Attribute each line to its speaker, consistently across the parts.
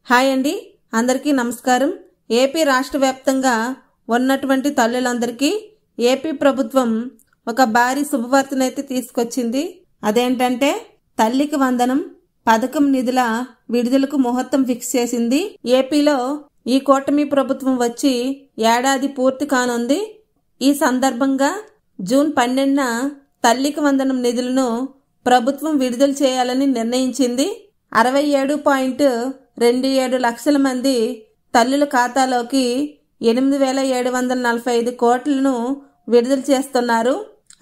Speaker 1: Hi అండి, అందరికీ నమస్కారం. ఏపీ రాష్ట్ర వ్యాప్తంగా ఉన్నటువంటి తల్లులందరికీ ఏపీ ప్రభుత్వం ఒక భారీ శుభవార్తనైతే తీసుకొచ్చింది. అదేంటంటే తల్లికి వందనం పథకం నిధుల విడుదలకు ముహూర్తం ఫిక్స్ చేసింది. ఏపీలో ఈ కూటమి ప్రభుత్వం వచ్చి ఏడాది పూర్తి కానుంది. ఈ సందర్భంగా జూన్ 12న తల్లికి వందనం నిధులను ప్రభుత్వం విడుదల చేయాలని నిర్ణయించింది. 67.27 లక్షల మంది తల్లుల ఖాతాలోకి 8,745 కోట్లను విడుదల చేస్తున్నారు.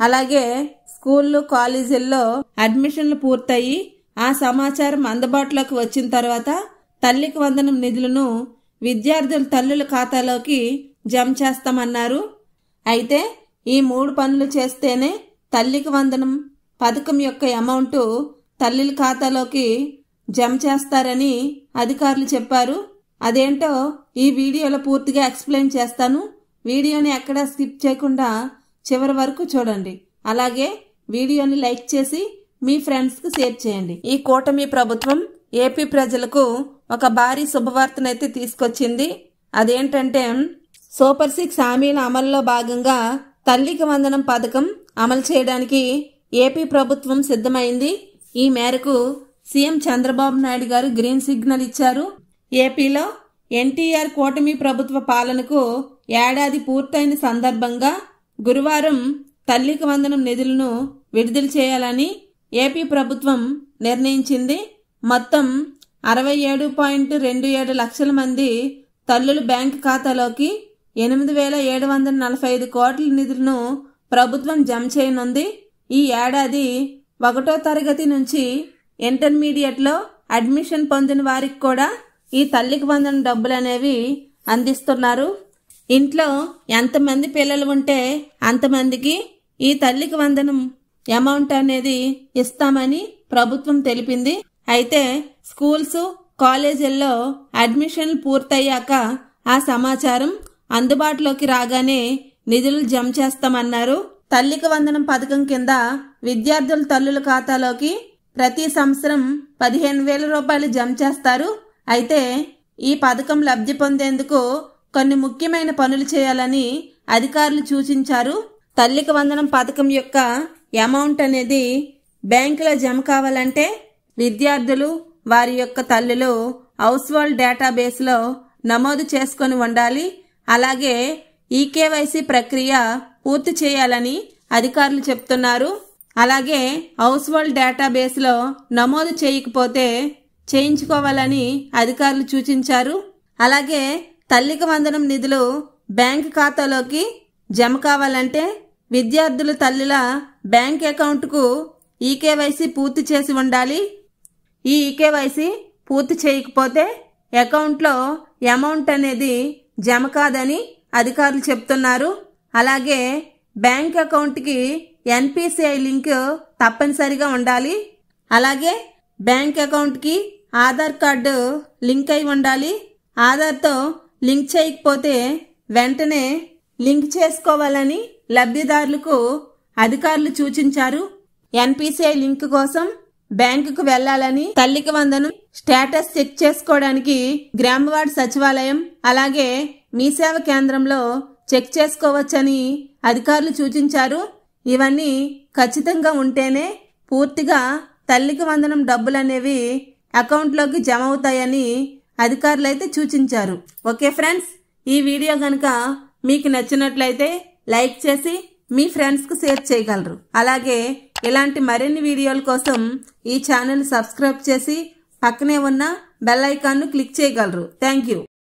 Speaker 1: అలాగే స్కూళ్ళు, కాలేజీల్లో అడ్మిషన్లు పూర్తయి ఆ సమాచారం అందుబాటులోకి వచ్చిన తర్వాత తల్లికి వందనం నిధులను విద్యార్థుల తల్లుల ఖాతాలోకి జమ చేస్తామన్నారు. అయితే ఈ 3 పనులు చేస్తేనే తల్లికి వందనం పథకం యొక్క అమౌంట్ తల్లుల ఖాతాలోకి జమ చేస్తారని అధికారులు చెప్పారు. అదేంటో ఈ వీడియోలో పూర్తిగా ఎక్స్ప్లెయిన్ చేస్తాను. వీడియోని ఎక్కడా స్కిప్ చేయకుండా చివరి వరకు చూడండి. అలాగే వీడియోని లైక్ చేసి మీ ఫ్రెండ్స్కి షేర్ చేయండి. ఈ కూటమి ప్రభుత్వం ఏపీ ప్రజలకు ఒక భారీ శుభవార్తనైతే తీసుకొచ్చింది. అదేంటంటే సూపర్ 6 హామీల అమలులో భాగంగా తల్లికి వందనం పథకం అమలు చేయడానికి ఏపీ ప్రభుత్వం సిద్ధమైంది. ఈ మేరకు సీఎం చంద్రబాబు నాయుడు గారు గ్రీన్ సిగ్నల్ ఇచ్చారు. ఏపీలో ఎన్టీఆర్ కూటమి ప్రభుత్వ పాలనకు ఏడాది పూర్తయిన సందర్భంగా గురువారం తల్లికి వందనం నిధులను విడుదల చేయాలని ఏపీ ప్రభుత్వం నిర్ణయించింది. మొత్తం 67.27 లక్షల మంది తల్లుల బ్యాంకు ఖాతాలోకి 8,745 కోట్ల నిధులను ప్రభుత్వం జమ చేయనుంది. ఈ ఏడాది 1వ తరగతి నుంచి ఇంటర్మీడియట్లో అడ్మిషన్ పొందిన వారికి కూడా ఈ తల్లికి వందనం డబ్బులు అనేవి అందిస్తున్నారు. ఇంట్లో ఎంతమంది పిల్లలు ఉంటే అంతమందికి ఈ తల్లికి వందనం అమౌంట్ అనేది ఇస్తామని ప్రభుత్వం తెలిపింది. అయితే స్కూల్స్, కాలేజీల్లో అడ్మిషన్లు పూర్తయ్యాక ఆ సమాచారం అందుబాటులోకి రాగానే నిధులు జమ చేస్తామన్నారు. తల్లికి వందనం పథకం కింద విద్యార్థుల తల్లుల ఖాతాలోకి ప్రతి సంవత్సరం 15,000 రూపాయలు జమ చేస్తారు. అయితే ఈ పథకం లబ్ధి పొందేందుకు కొన్ని ముఖ్యమైన పనులు చేయాలని అధికారులు సూచించారు. తల్లికి వందనం పథకం యొక్క అమౌంట్ అనేది బ్యాంకులో జమ కావాలంటే విద్యార్థులు వారి యొక్క తల్లులు హౌస్ హోల్డ్ డేటాబేస్లో నమోదు చేసుకొని ఉండాలి. అలాగే ఈకేవైసీ ప్రక్రియ పూర్తి చేయాలని అధికారులు చెప్తున్నారు. అలాగే హౌస్ హోల్డ్ డేటాబేస్లో నమోదు చేయకపోతే చేయించుకోవాలని అధికారులు సూచించారు. అలాగే తల్లికి వందనం నిధులు బ్యాంక్ ఖాతాలోకి జమ కావాలంటే విద్యార్థుల తల్లుల బ్యాంక్ అకౌంట్కు ఈకేవైసీ పూర్తి చేసి ఉండాలి. ఈ ఈకేవైసీ పూర్తి చేయకపోతే అకౌంట్లో అమౌంట్ అనేది జమ కాదని అధికారులు చెప్తున్నారు. అలాగే బ్యాంక్ అకౌంట్కి ఎన్పిసిఐ లింక్ తప్పనిసరిగా ఉండాలి. అలాగే బ్యాంక్ అకౌంట్కి ఆధార్ కార్డు లింక్ అయి ఉండాలి. ఆధార్తో లింక్ చేయకపోతే వెంటనే లింక్ చేసుకోవాలని లబ్ధిదారులకు అధికారులు సూచించారు. ఎన్పిసిఐ లింక్ కోసం బ్యాంకుకు వెళ్లాలని, తల్లికి వందనం స్టేటస్ చెక్ చేసుకోవడానికి గ్రామవార్డు సచివాలయం అలాగే మీ సేవ కేంద్రంలో చెక్ చేసుకోవచ్చని అధికారులు సూచించారు. ఇవన్నీ ఖచ్చితంగా ఉంటేనే పూర్తిగా తల్లికి వందనం డబ్బులు అనేవి అకౌంట్లోకి జమ అవుతాయని అధికారులు అయితే సూచించారు. ఓకే ఫ్రెండ్స్, ఈ వీడియో కనుక మీకు నచ్చినట్లయితే లైక్ చేసి మీ ఫ్రెండ్స్కి షేర్ చేయగలరు. అలాగే ఇలాంటి మరిన్ని వీడియోల కోసం ఈ ఛానల్ సబ్స్క్రైబ్ చేసి పక్కనే ఉన్న బెల్ ఐకాన్ను క్లిక్ చేయగలరు. Thank you.